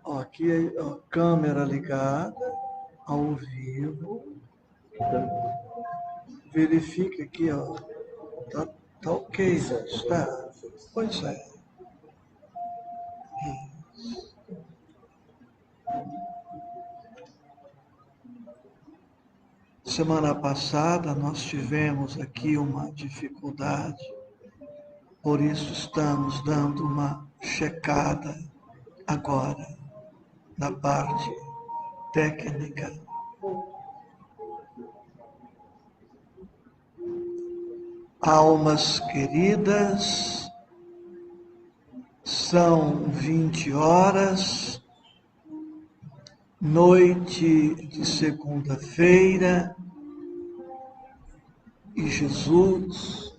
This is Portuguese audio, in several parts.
Ó, aqui a câmera ligada, ao vivo. Verifica aqui, ó. Tá ok, está. Pois é. Semana passada nós tivemos aqui uma dificuldade, por isso estamos dando uma checada agora na parte técnica. Almas queridas, são 20 horas, noite de segunda-feira, e Jesus,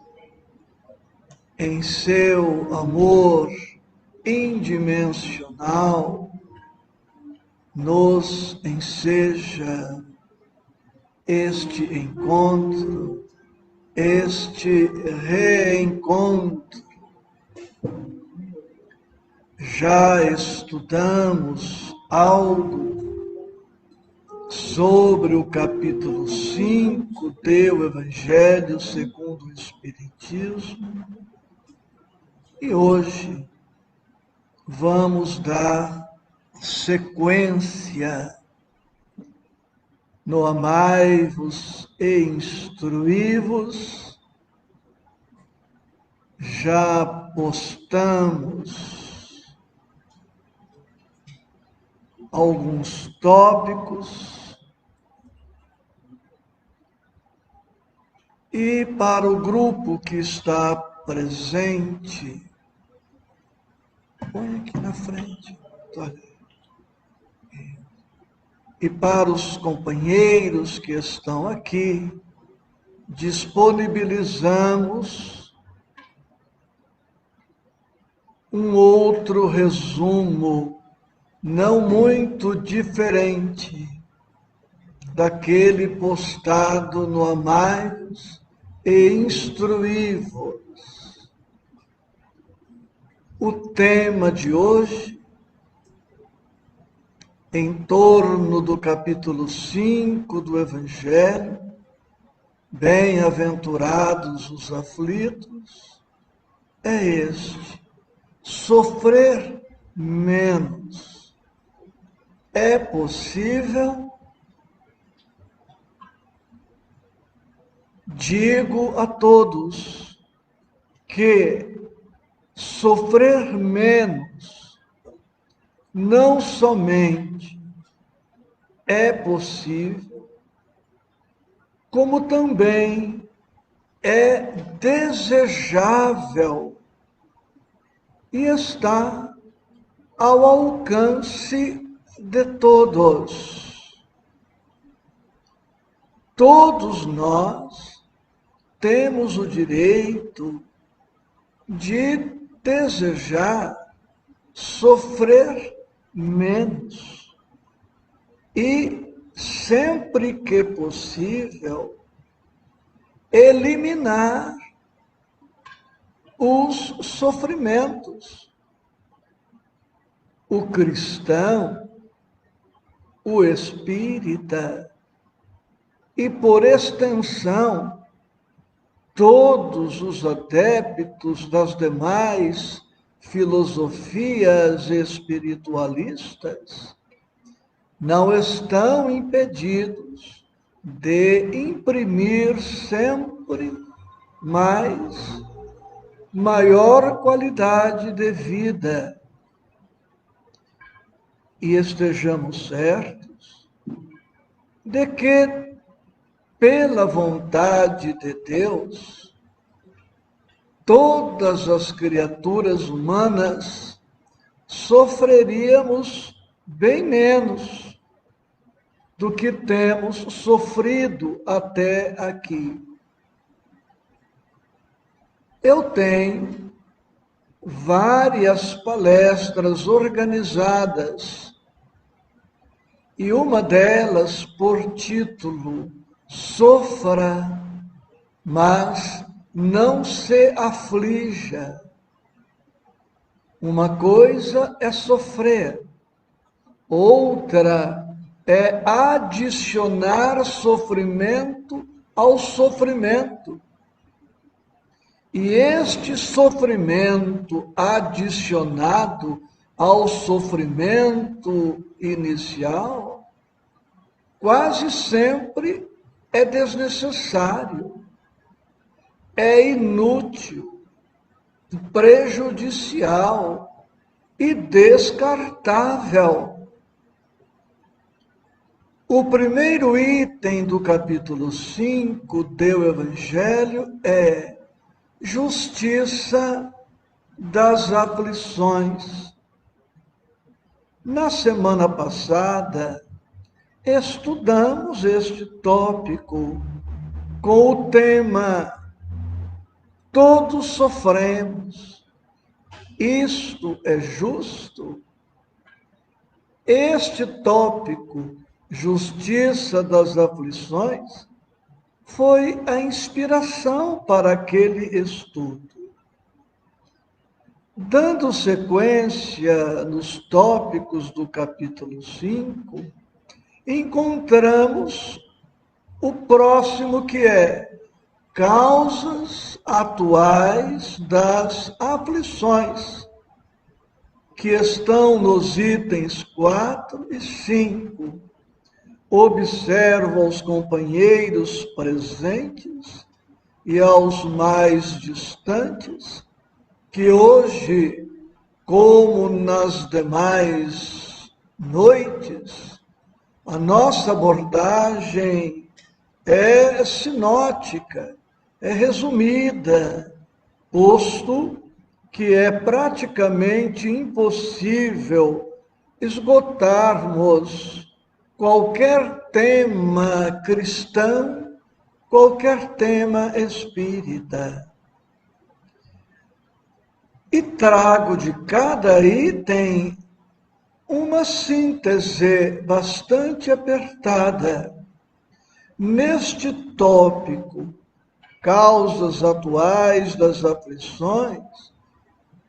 em seu amor indimensional, nos enseja este encontro, este reencontro. Já estudamos algo sobre o capítulo 5 do Evangelho segundo o Espiritismo e hoje vamos dar sequência no Amai-vos e Instruí-vos. Já postamos alguns tópicos e para o grupo que está presente, põe aqui na frente, e para os companheiros que estão aqui, disponibilizamos um outro resumo, não muito diferente daquele postado no Amai-vos e Instruí-vos. O tema de hoje, em torno do capítulo 5 do Evangelho, bem-aventurados os aflitos, é este: sofrer menos. É possível? Digo a todos que sofrer menos não somente é possível, como também é desejável e está ao alcance de todos. Todos nós temos o direito de desejar sofrer menos e, sempre que possível, eliminar os sofrimentos. O cristão, o espírita e, por extensão, todos os adeptos das demais filosofias espiritualistas não estão impedidos de imprimir sempre maior qualidade de vida. E estejamos certos de que, pela vontade de Deus, todas as criaturas humanas sofreríamos bem menos do que temos sofrido até aqui. Eu tenho várias palestras organizadas e uma delas por título Sofra, mas não se aflija. Uma coisa é sofrer outra é adicionar sofrimento ao sofrimento. E este sofrimento adicionado ao sofrimento inicial, quase sempre é desnecessário, é inútil, prejudicial e descartável. O primeiro item do capítulo 5 do Evangelho é justiça das aflições. Na semana passada, estudamos este tópico com o tema Todos sofremos. Isto é justo? Este tópico, justiça das aflições, foi a inspiração para aquele estudo. Dando sequência nos tópicos do capítulo 5, encontramos o próximo, que é causas atuais das aflições, que estão nos itens 4 e 5. Observa aos companheiros presentes e aos mais distantes que hoje, como nas demais noites, a nossa abordagem é sinótica, é resumida, posto que é praticamente impossível esgotarmos qualquer tema cristão, qualquer tema espírita. E trago de cada item uma síntese bastante apertada. Neste tópico, causas atuais das aflições,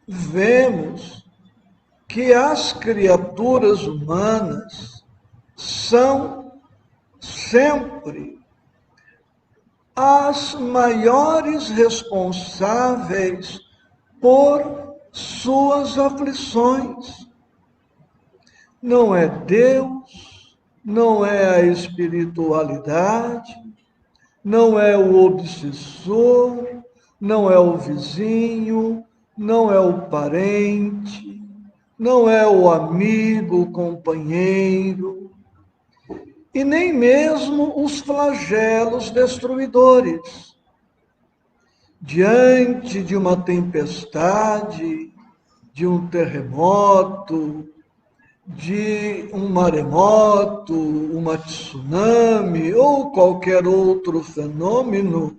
vemos que as criaturas humanas são sempre as maiores responsáveis por suas aflições. Não é Deus, não é a espiritualidade, não é o obsessor, não é o vizinho, não é o parente, não é o amigo, o companheiro, e nem mesmo os flagelos destruidores. Diante de uma tempestade, de um terremoto, de um maremoto, uma tsunami ou qualquer outro fenômeno,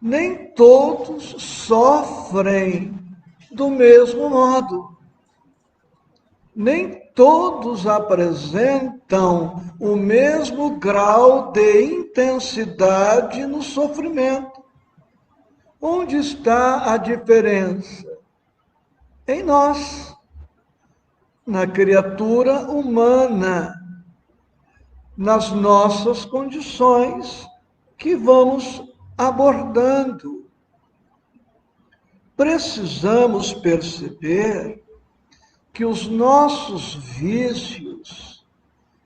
nem todos sofrem do mesmo modo. Nem todos apresentam o mesmo grau de intensidade no sofrimento. Onde está a diferença? Em nós, na criatura humana, nas nossas condições que vamos abordando. Precisamos perceber que os nossos vícios,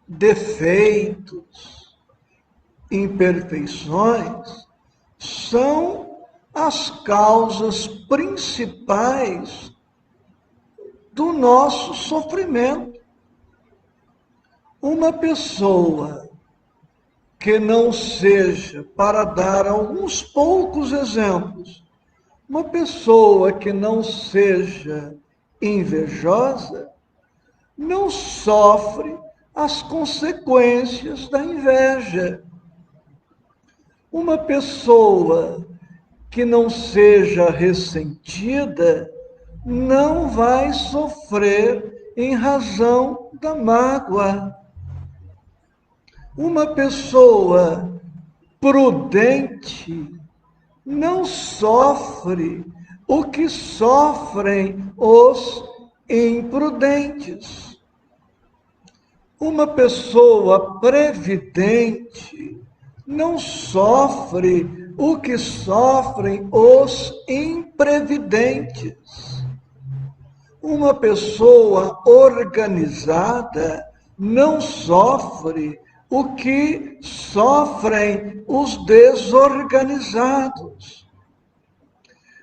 defeitos, imperfeições são as causas principais do nosso sofrimento. Uma pessoa que não seja, para dar alguns poucos exemplos, uma pessoa que não seja invejosa, não sofre as consequências da inveja. Uma pessoa que não seja ressentida não vai sofrer em razão da mágoa. Uma pessoa prudente não sofre o que sofrem os imprudentes. Uma pessoa previdente não sofre o que sofrem os imprevidentes. Uma pessoa organizada não sofre o que sofrem os desorganizados.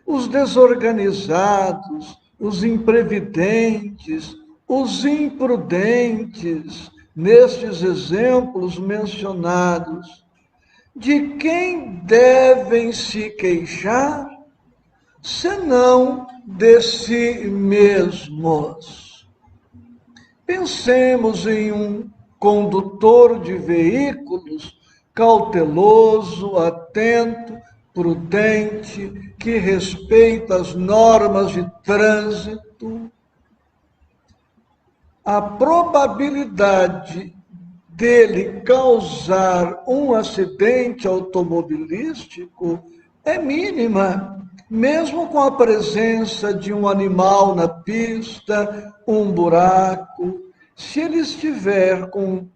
Os desorganizados, os imprevidentes, os imprudentes, nestes exemplos mencionados, de quem devem se queixar, senão de si mesmos? Pensemos em um condutor de veículos cauteloso, atento, prudente, que respeita as normas de trânsito. A probabilidade dele causar um acidente automobilístico é mínima, mesmo com a presença de um animal na pista, um buraco. Se ele estiver com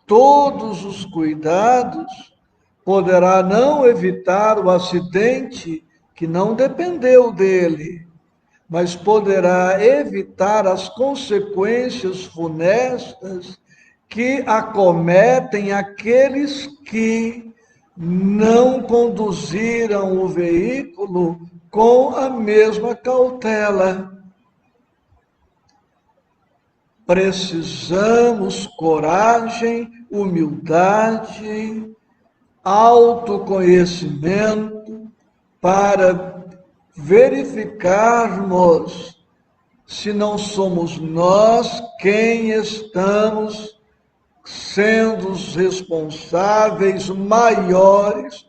todos os cuidados, poderá não evitar o acidente que não dependeu dele, mas poderá evitar as consequências funestas que acometem aqueles que não conduziram o veículo com a mesma cautela. Precisamos coragem, humildade, autoconhecimento para verificarmos se não somos nós quem estamos sendo os responsáveis maiores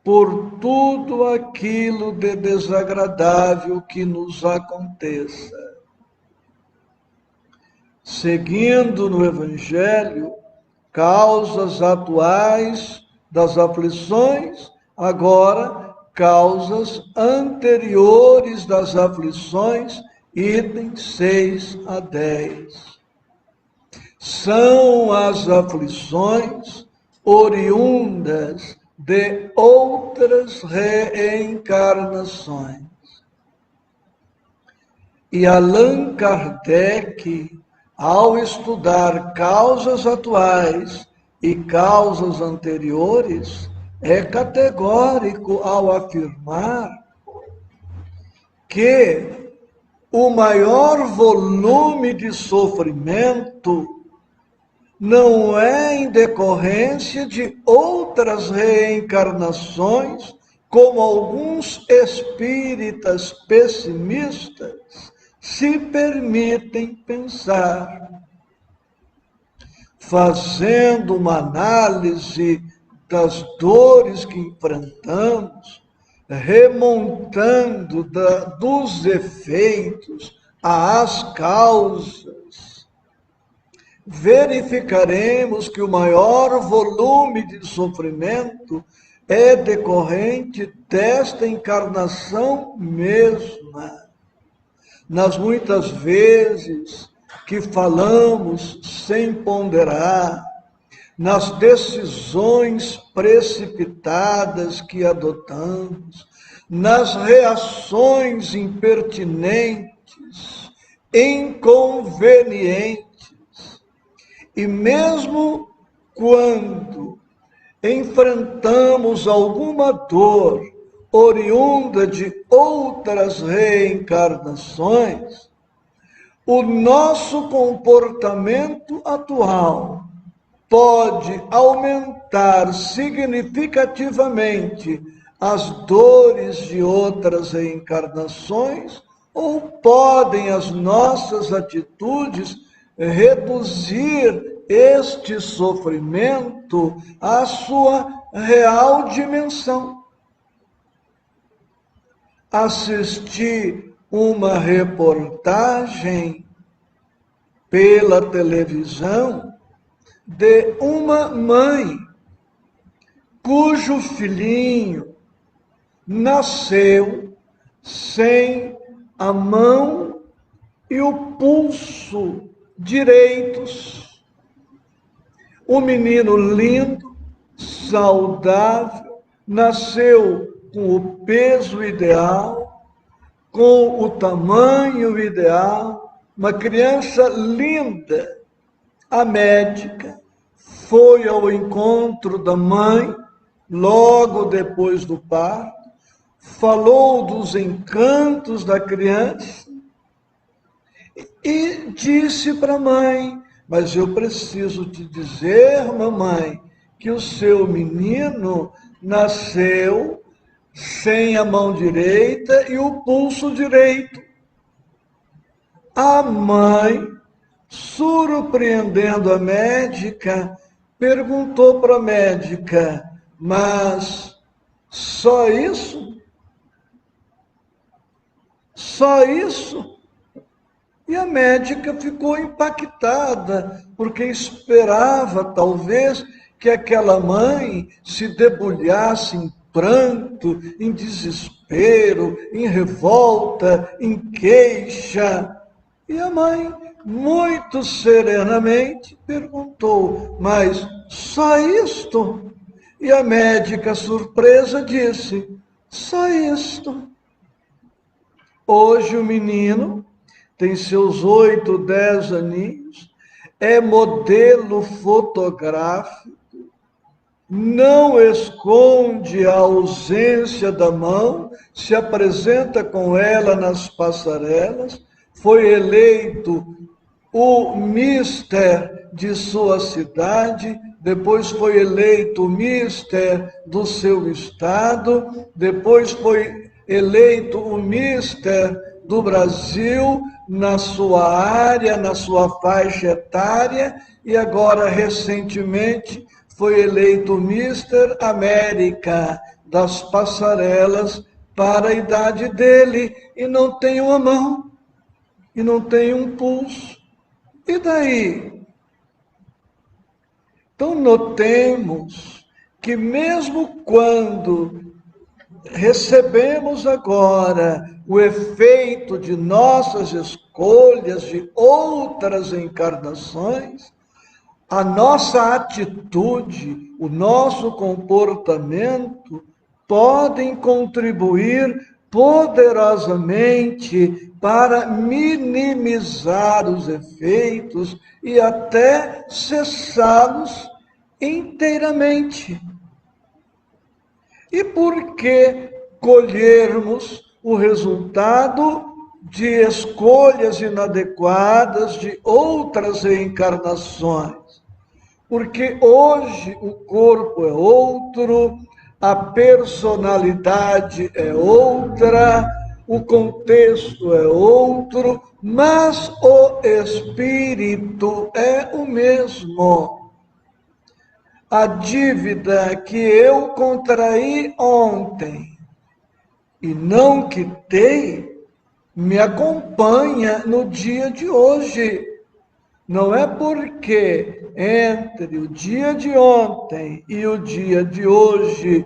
por tudo aquilo de desagradável que nos aconteça. Seguindo no Evangelho, causas atuais das aflições, agora causas anteriores das aflições, itens 6 a 10. São as aflições oriundas de outras reencarnações. E Allan Kardec, ao estudar causas atuais e causas anteriores, é categórico ao afirmar que o maior volume de sofrimento não é em decorrência de outras reencarnações, como alguns espíritas pessimistas se permitem pensar. Fazendo uma análise das dores que enfrentamos, remontando dos efeitos às causas, verificaremos que o maior volume de sofrimento é decorrente desta encarnação mesma. Nas muitas vezes que falamos sem ponderar, nas decisões precipitadas que adotamos, nas reações impertinentes, inconvenientes, e mesmo quando enfrentamos alguma dor oriunda de outras reencarnações, o nosso comportamento atual pode aumentar significativamente as dores de outras reencarnações, ou podem as nossas atitudes reduzir este sofrimento à sua real dimensão. Assisti uma reportagem pela televisão de uma mãe cujo filhinho nasceu sem a mão e o pulso direitos. Um menino lindo, saudável, nasceu com o peso ideal, com o tamanho ideal, uma criança linda. A médica foi ao encontro da mãe, logo depois do parto, falou dos encantos da criança e disse para a mãe: mas eu preciso te dizer, mamãe, que o seu menino nasceu sem a mão direita e o pulso direito. A mãe, surpreendendo a médica, perguntou para a médica: mas só isso? Só isso? E a médica ficou impactada, porque esperava, talvez, que aquela mãe se debulhasse em pranto, em desespero, em revolta, em queixa. E a mãe, muito serenamente, perguntou: mas só isto? E a médica, surpresa, disse: só isto. Hoje o menino tem seus 8, 10 aninhos, é modelo fotográfico, não esconde a ausência da mão, se apresenta com ela nas passarelas, foi eleito o mister de sua cidade, depois foi eleito o mister do seu estado, depois foi eleito o mister do Brasil na sua área, na sua faixa etária, e agora, recentemente, foi eleito Mister América das passarelas para a idade dele, e não tem uma mão, e não tem um pulso. E daí? Então, notemos que mesmo quando recebemos agora o efeito de nossas escolhas de outras encarnações, a nossa atitude, o nosso comportamento podem contribuir poderosamente para minimizar os efeitos e até cessá-los inteiramente. E por que colhermos o resultado de escolhas inadequadas de outras reencarnações? Porque hoje o corpo é outro, a personalidade é outra, o contexto é outro, mas o espírito é o mesmo. A dívida que eu contraí ontem e não quitei, me acompanha no dia de hoje. Não é porque entre o dia de ontem e o dia de hoje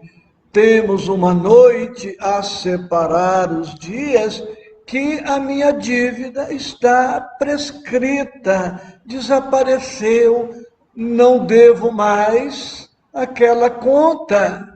temos uma noite a separar os dias que a minha dívida está prescrita, desapareceu, não devo mais aquela conta.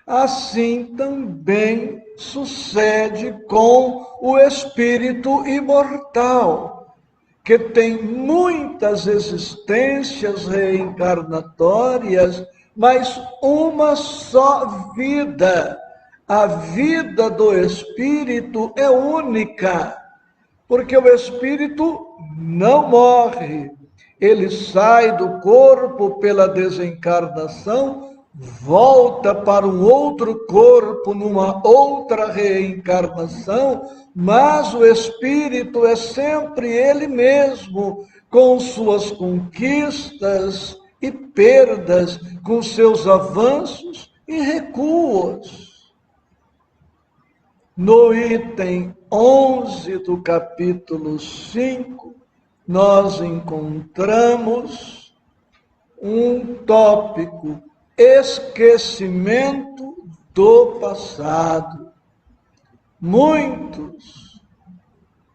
Assim também sucede com o espírito imortal, que tem muitas existências reencarnatórias, mas uma só vida. A vida do espírito é única, porque o espírito não morre. Ele sai do corpo pela desencarnação, volta para um outro corpo numa outra reencarnação, mas o espírito é sempre ele mesmo, com suas conquistas e perdas, com seus avanços e recuos. No item 11 do capítulo 5, nós encontramos um tópico: esquecimento do passado. Muitos,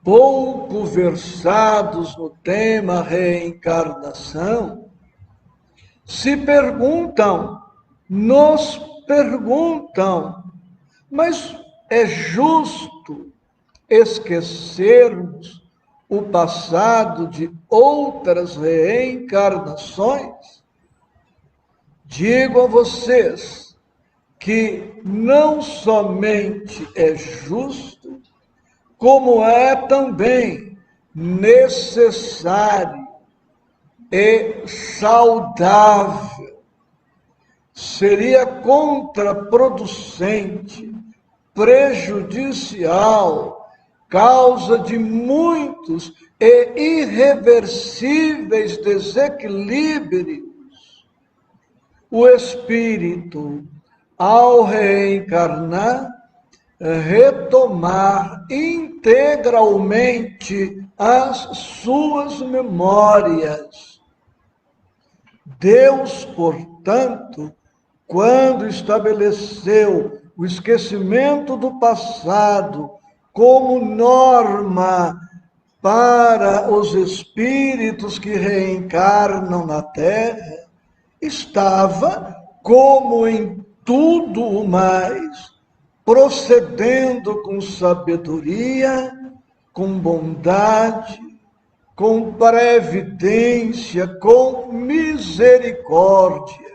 pouco versados no tema reencarnação, se perguntam, nos perguntam, mas é justo esquecermos o passado de outras reencarnações? Digo a vocês que não somente é justo, como é também necessário e saudável. Seria contraproducente, prejudicial, causa de muitos e irreversíveis desequilíbrios, o espírito, ao reencarnar, retomar integralmente as suas memórias. Deus, portanto, quando estabeleceu o esquecimento do passado como norma para os espíritos que reencarnam na Terra, estava, como em tudo o mais, procedendo com sabedoria, com bondade, com previdência, com misericórdia,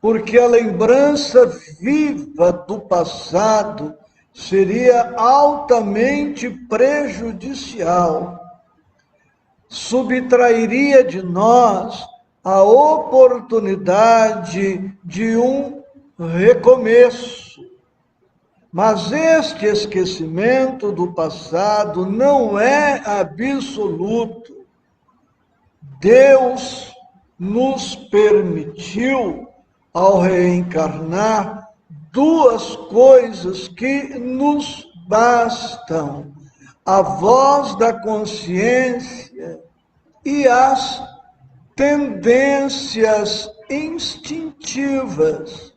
porque a lembrança viva do passado seria altamente prejudicial, subtrairia de nós a oportunidade de um recomeço. Mas este esquecimento do passado não é absoluto. Deus nos permitiu, ao reencarnar, duas coisas que nos bastam: a voz da consciência e as tendências instintivas.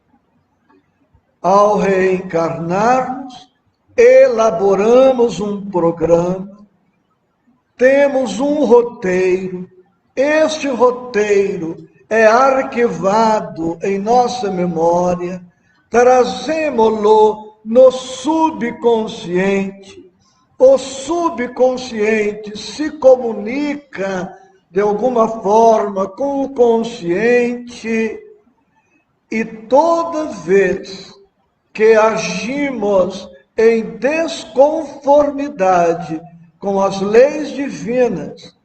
Ao reencarnarmos, elaboramos um programa, temos um roteiro. Este roteiro é arquivado em nossa memória, trazemo-lo no subconsciente. O subconsciente se comunica de alguma forma com o consciente, e toda vez que agimos em desconformidade com as leis divinas,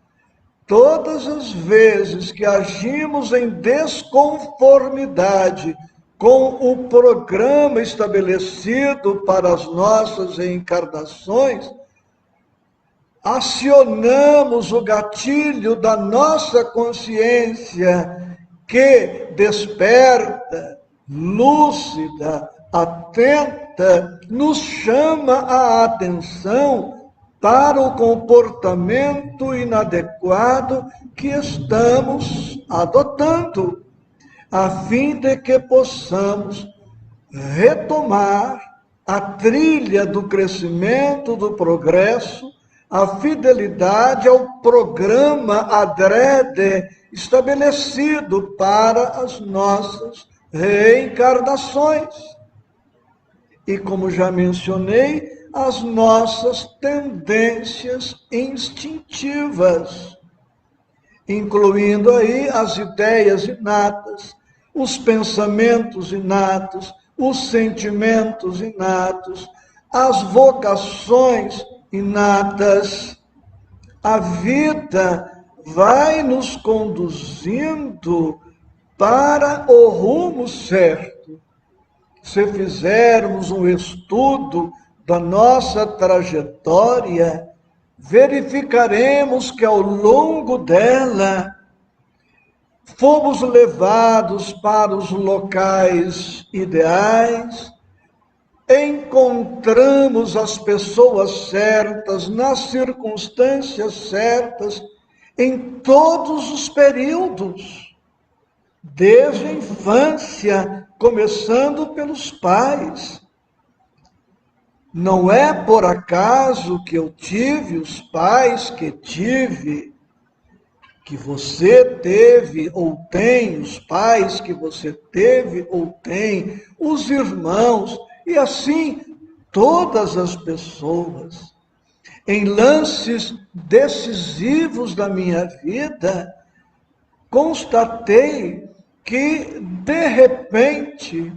todas as vezes que agimos em desconformidade com o programa estabelecido para as nossas reencarnações, acionamos o gatilho da nossa consciência, que desperta, lúcida, atenta, nos chama a atenção para o comportamento inadequado que estamos adotando, a fim de que possamos retomar a trilha do crescimento, do progresso, a fidelidade ao programa adrede estabelecido para as nossas reencarnações. E como já mencionei, as nossas tendências instintivas, incluindo aí as ideias inatas, os pensamentos inatos, os sentimentos inatos, as vocações inatas. A vida vai nos conduzindo para o rumo certo. Se fizermos um estudo da nossa trajetória, verificaremos que ao longo dela fomos levados para os locais ideais, encontramos as pessoas certas, nas circunstâncias certas, em todos os períodos, desde a infância, começando pelos pais. Não é por acaso que eu tive os pais que tive, que você teve ou tem, os pais que você teve ou tem, os irmãos, e assim todas as pessoas. Em lances decisivos da minha vida, constatei que, de repente,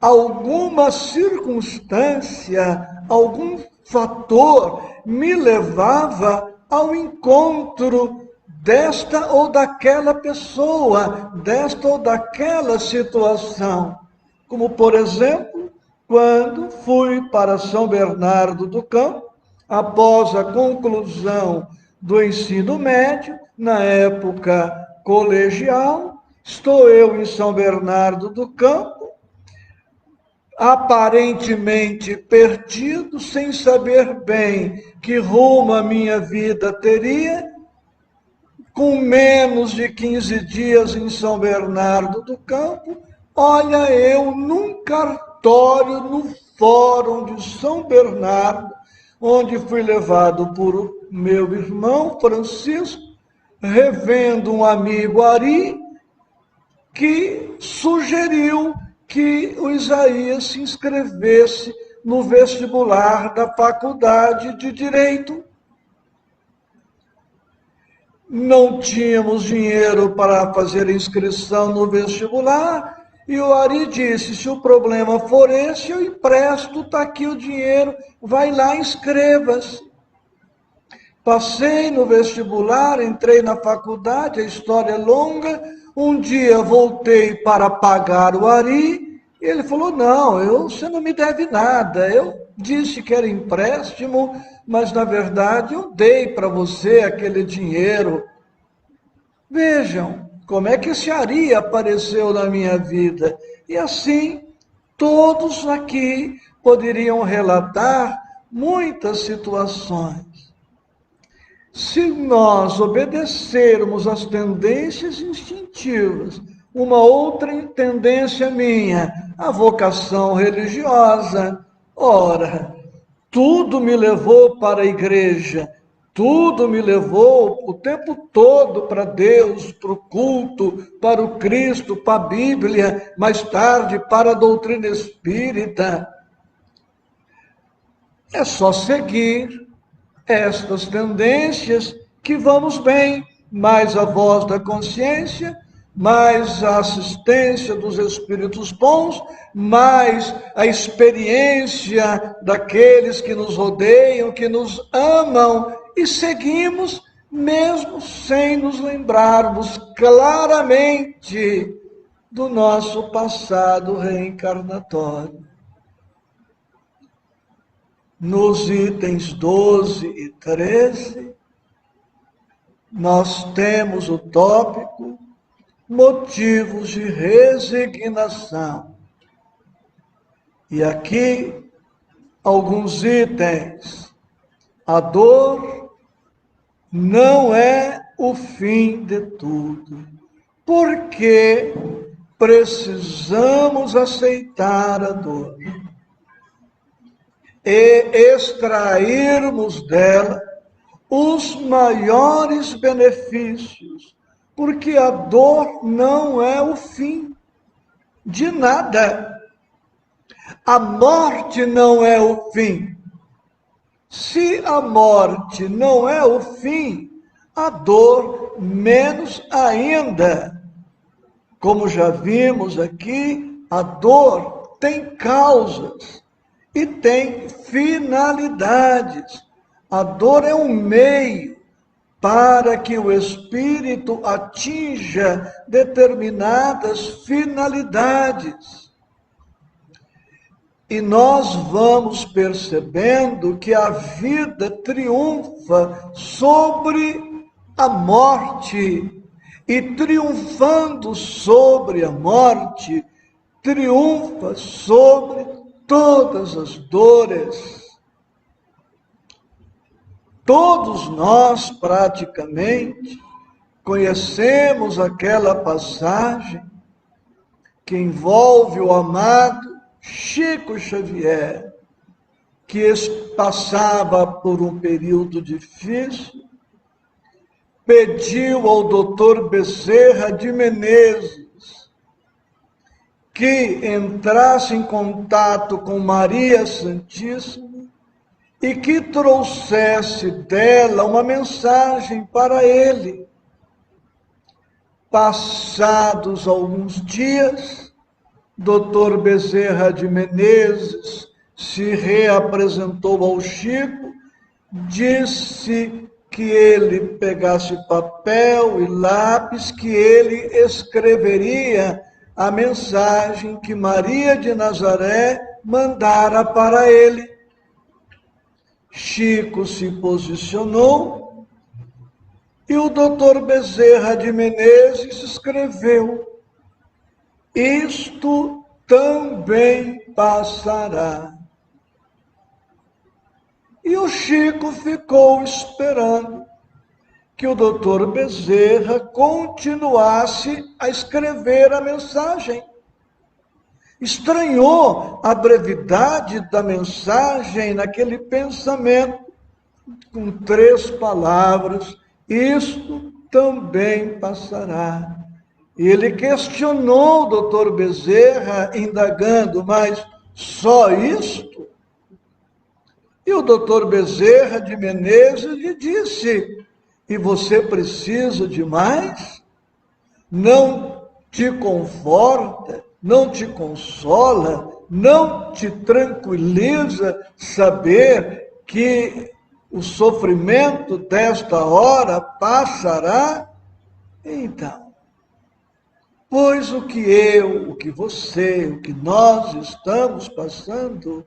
alguma circunstância, algum fator me levava ao encontro desta ou daquela pessoa, desta ou daquela situação. Como, por exemplo, quando fui para São Bernardo do Campo, após a conclusão do ensino médio, na época colegial, estou eu em São Bernardo do Campo, aparentemente perdido, sem saber bem que rumo a minha vida teria, com menos de 15 dias em São Bernardo do Campo, olha eu num cartório no Fórum de São Bernardo, onde fui levado por meu irmão Francisco, revendo um amigo Ari, que sugeriu que o Isaías se inscrevesse no vestibular da Faculdade de Direito. Não tínhamos dinheiro para fazer a inscrição no vestibular, e o Ari disse, se o problema for esse, eu empresto, está aqui o dinheiro, vai lá, inscreva-se. Passei no vestibular, entrei na faculdade, a história é longa. Um dia voltei para pagar o Ari, e ele falou, não, você não me deve nada. Eu disse que era empréstimo, mas na verdade eu dei para você aquele dinheiro. Vejam como é que esse Ari apareceu na minha vida. E assim, todos aqui poderiam relatar muitas situações. Se nós obedecermos às tendências instintivas, uma outra tendência minha, a vocação religiosa, ora, tudo me levou para a igreja, tudo me levou o tempo todo para Deus, para o culto, para o Cristo, para a Bíblia, mais tarde para a doutrina espírita. É só seguir estas tendências que vamos bem, mais a voz da consciência, mais a assistência dos espíritos bons, mais a experiência daqueles que nos rodeiam, que nos amam, e seguimos mesmo sem nos lembrarmos claramente do nosso passado reencarnatório. Nos itens 12 e 13, nós temos o tópico motivos de resignação. E aqui, alguns itens. A dor não é o fim de tudo, porque precisamos aceitar a dor e extrairmos dela os maiores benefícios, porque a dor não é o fim de nada. A morte não é o fim. Se a morte não é o fim, a dor menos ainda. Como já vimos aqui, a dor tem causas e tem finalidades. A dor é um meio para que o espírito atinja determinadas finalidades. E nós vamos percebendo que a vida triunfa sobre a morte, e triunfando sobre a morte, triunfa sobre todas as dores. Todos nós, praticamente, conhecemos aquela passagem que envolve o amado Chico Xavier, que passava por um período difícil, pediu ao doutor Bezerra de Menezes que entrasse em contato com Maria Santíssima e que trouxesse dela uma mensagem para ele. Passados alguns dias, doutor Bezerra de Menezes se reapresentou ao Chico, disse que ele pegasse papel e lápis, que ele escreveria a mensagem que Maria de Nazaré mandara para ele. Chico se posicionou e o doutor Bezerra de Menezes escreveu: isto também passará. E o Chico ficou esperando que o doutor Bezerra continuasse a escrever a mensagem. Estranhou a brevidade da mensagem naquele pensamento, com 3 palavras: isto também passará. E ele questionou o doutor Bezerra, indagando: mas só isto? E o doutor Bezerra de Menezes lhe disse: e você precisa de mais? Não te conforta, não te consola, não te tranquiliza saber que o sofrimento desta hora passará? Então, pois o que eu, o que você, o que nós estamos passando,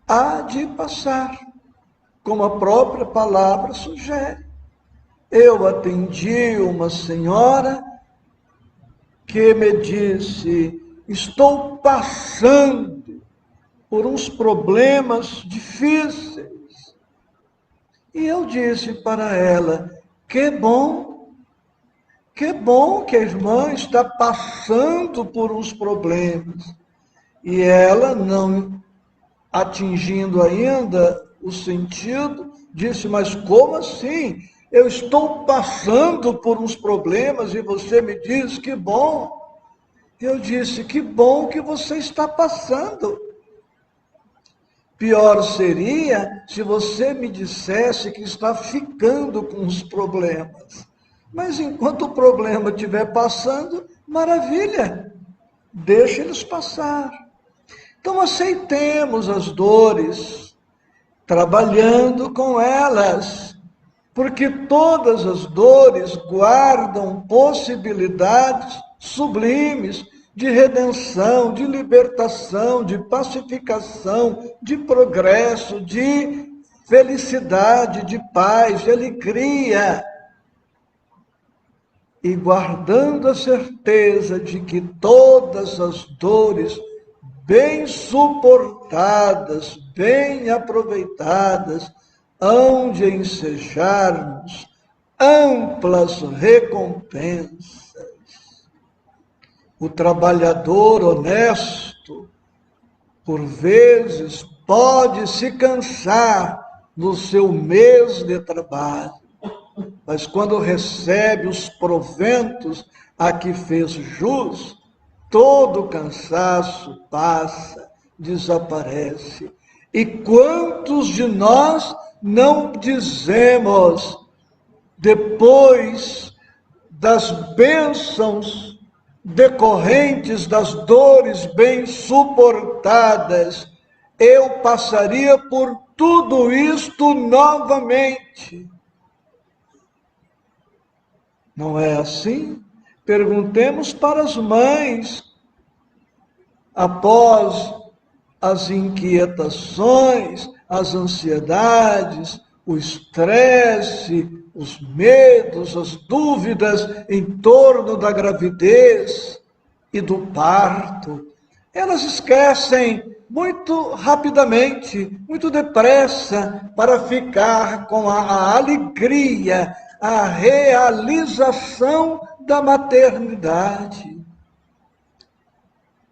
há de passar, como a própria palavra sugere. Eu atendi uma senhora que me disse: estou passando por uns problemas difíceis. E eu disse para ela: que bom que a irmã está passando por uns problemas. E ela, não atingindo ainda o sentido, disse: mas como assim? Eu estou passando por uns problemas e você me diz que bom. Eu disse: que bom que você está passando. Pior seria se você me dissesse que está ficando com os problemas. Mas enquanto o problema estiver passando, maravilha, deixa eles passar. Então aceitemos as dores, trabalhando com elas, porque todas as dores guardam possibilidades sublimes de redenção, de libertação, de pacificação, de progresso, de felicidade, de paz, de alegria. E guardando a certeza de que todas as dores bem suportadas, bem aproveitadas, hão de ensejar-nos amplas recompensas. O trabalhador honesto, por vezes, pode se cansar no seu mês de trabalho, mas quando recebe os proventos a que fez jus, todo o cansaço passa, desaparece. E quantos de nós não dizemos, depois das bênçãos decorrentes das dores bem suportadas, eu passaria por tudo isto novamente? Não é assim? Perguntemos para as mães, após as inquietações, as ansiedades, o estresse, os medos, as dúvidas em torno da gravidez e do parto. Elas esquecem muito rapidamente, muito depressa, para ficar com a alegria, a realização da maternidade.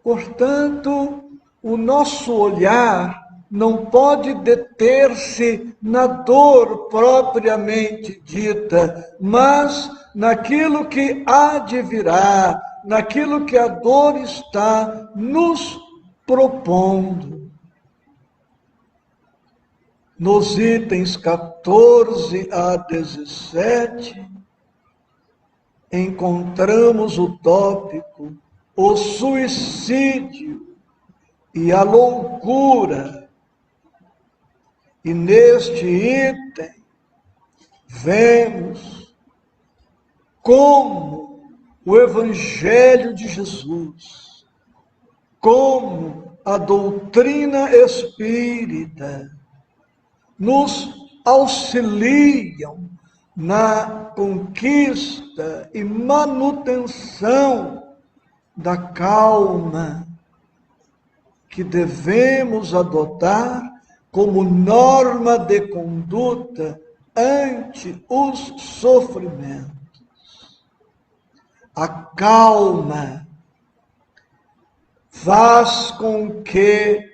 Portanto, o nosso olhar não pode deter-se na dor propriamente dita, mas naquilo que há de virá, naquilo que a dor está nos propondo. Nos itens 14 a 17, encontramos o tópico, o suicídio e a loucura. E neste item, vemos como o Evangelho de Jesus, como a doutrina espírita, nos auxiliam na conquista e manutenção da calma que devemos adotar como norma de conduta ante os sofrimentos. A calma faz com que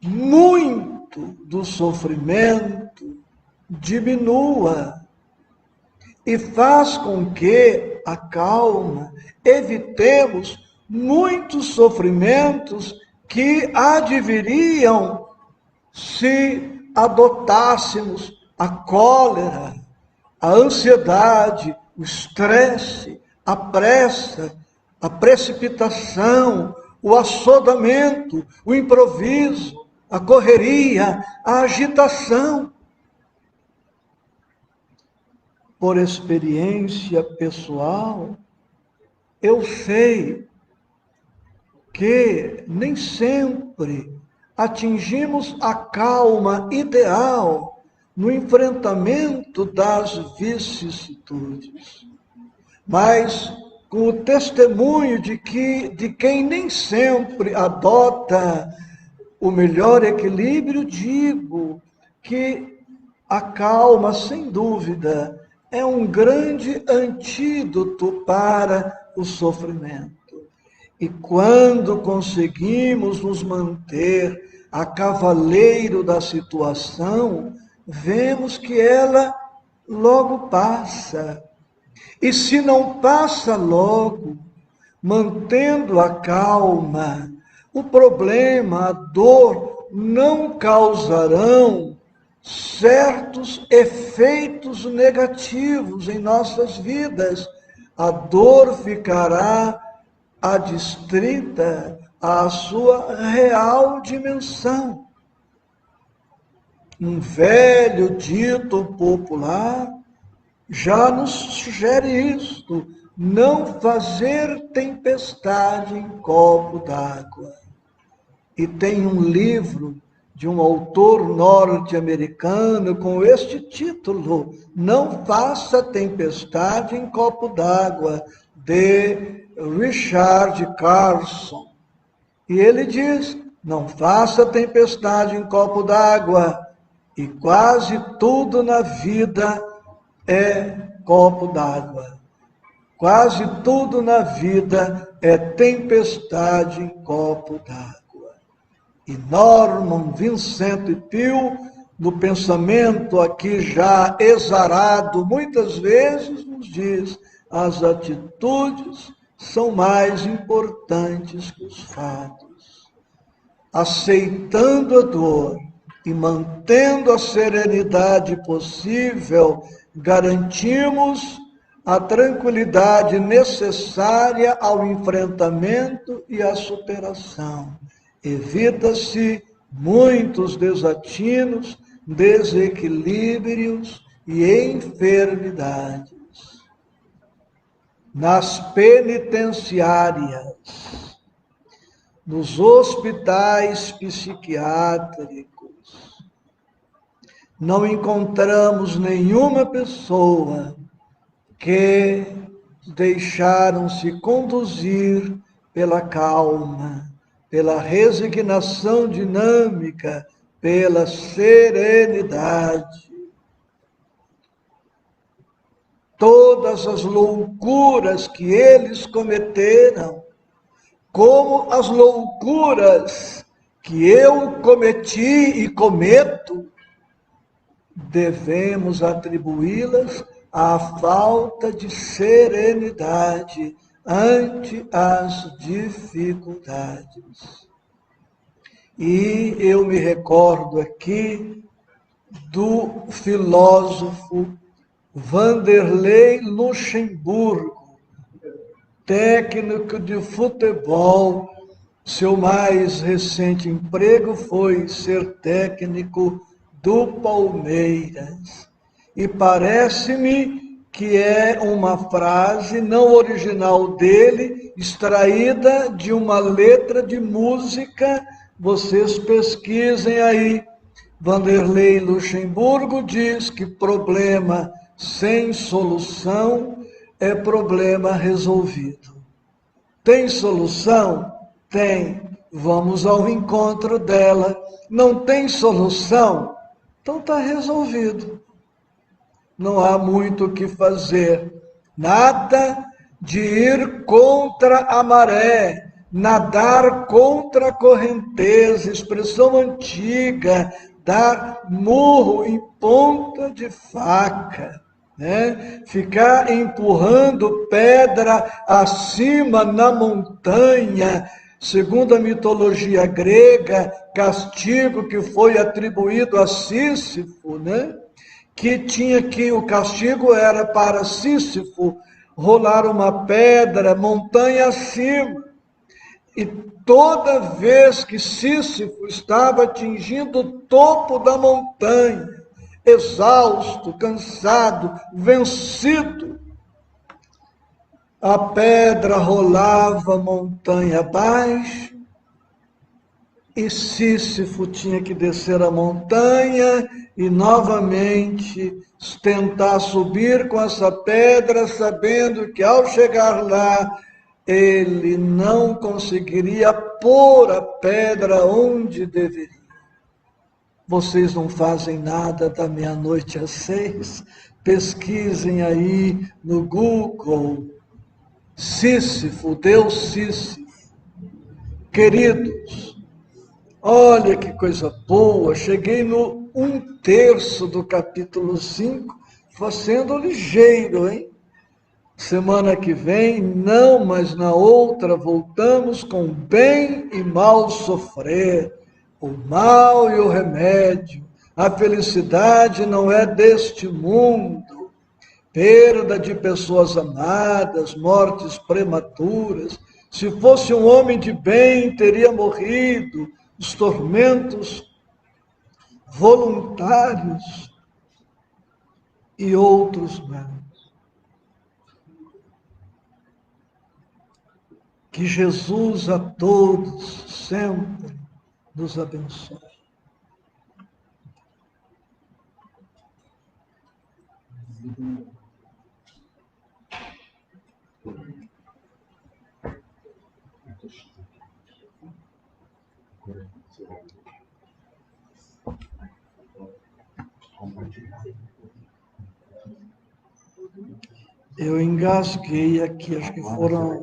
muito do sofrimento diminua e faz com que a calma evitemos muitos sofrimentos que adviriam se adotássemos a cólera, a ansiedade, o estresse, a pressa, a precipitação, o assodamento, o improviso, a correria, a agitação. Por experiência pessoal, eu sei que nem sempre atingimos a calma ideal no enfrentamento das vicissitudes. Mas, com o testemunho de quem nem sempre adota o melhor equilíbrio, digo que a calma, sem dúvida, é um grande antídoto para o sofrimento. E quando conseguimos nos manter a cavaleiro da situação, vemos que ela logo passa. E se não passa logo, mantendo a calma, o problema, a dor, não causarão certos efeitos negativos em nossas vidas. A dor ficará adstrita à sua real dimensão. Um velho dito popular já nos sugere isto: não fazer tempestade em copo d'água. E tem um livro de um autor norte-americano com este título: Não faça tempestade em copo d'água, de Richard Carson. E ele diz: não faça tempestade em copo d'água, e quase tudo na vida é copo d'água. Quase tudo na vida é tempestade em copo d'água. E Norman Vincent Peale, no pensamento aqui já exarado, muitas vezes nos diz: as atitudes são mais importantes que os fatos. Aceitando a dor e mantendo a serenidade possível, garantimos a tranquilidade necessária ao enfrentamento e à superação. Evita-se muitos desatinos, desequilíbrios e enfermidades. Nas penitenciárias, nos hospitais psiquiátricos, não encontramos nenhuma pessoa que deixaram-se conduzir pela calma, pela resignação dinâmica, pela serenidade. Todas as loucuras que eles cometeram, como as loucuras que eu cometi e cometo, devemos atribuí-las à falta de serenidade ante as dificuldades. E eu me recordo aqui do filósofo Vanderlei Luxemburgo, técnico de futebol. Seu mais recente emprego foi ser técnico do Palmeiras. E parece-me que é uma frase não original dele, extraída de uma letra de música. Vocês pesquisem aí. Vanderlei Luxemburgo diz que problema sem solução é problema resolvido. Tem solução? Tem. Vamos ao encontro dela. Não tem solução? Então está resolvido. Não há muito o que fazer. Nada de ir contra a maré, nadar contra a correnteza, expressão antiga, dar murro em ponta de faca, né? Ficar empurrando pedra acima na montanha, segundo a mitologia grega, castigo que foi atribuído a Sísifo, né? O castigo era para Sísifo rolar uma pedra montanha acima. E toda vez que Sísifo estava atingindo o topo da montanha, exausto, cansado, vencido, a pedra rolava montanha abaixo e Sísifo tinha que descer a montanha e novamente tentar subir com essa pedra, sabendo que ao chegar lá, ele não conseguiria pôr a pedra onde deveria. Vocês não fazem nada da meia-noite às 6? Pesquisem aí no Google. Sísifo, Deus Sísifo. Queridos, olha que coisa boa, cheguei no 1/3 do capítulo 5, sendo ligeiro, hein? Semana que vem, não, mas na outra, voltamos com bem e mal sofrer, o mal e o remédio. A felicidade não é deste mundo. Perda de pessoas amadas, mortes prematuras. Se fosse um homem de bem, teria morrido. Os tormentos voluntários e outros mais. Que Jesus a todos sempre nos abençoe. Eu engasguei aqui, acho que foram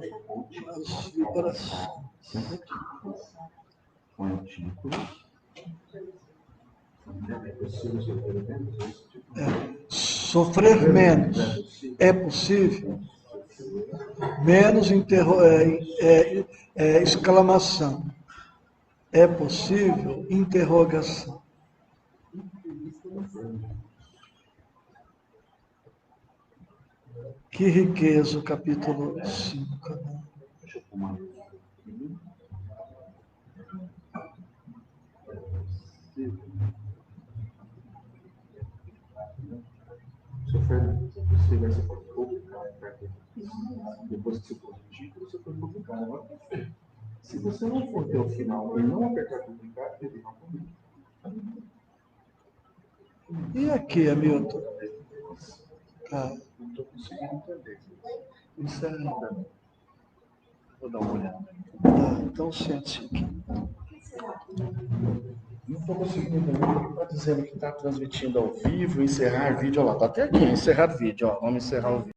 as vibrações. Sofrer menos é possível? Menos exclamação. É possível? Interrogação. Que riqueza o capítulo 5. Né? Você vai ser publicado. Depois que você for título, você foi publicado. Se você não for até o final e não apertar publicar, ele não publica. E aqui, Hamilton? Tá. Não estou conseguindo entender. Isso é ainda. Vou dar uma olhada. Tá, então sente-se aqui. Não estou conseguindo entender porque está dizendo que está transmitindo ao vivo, encerrar vídeo. Olha lá, está até aqui, encerrar vídeo. Ó. Vamos encerrar o vídeo.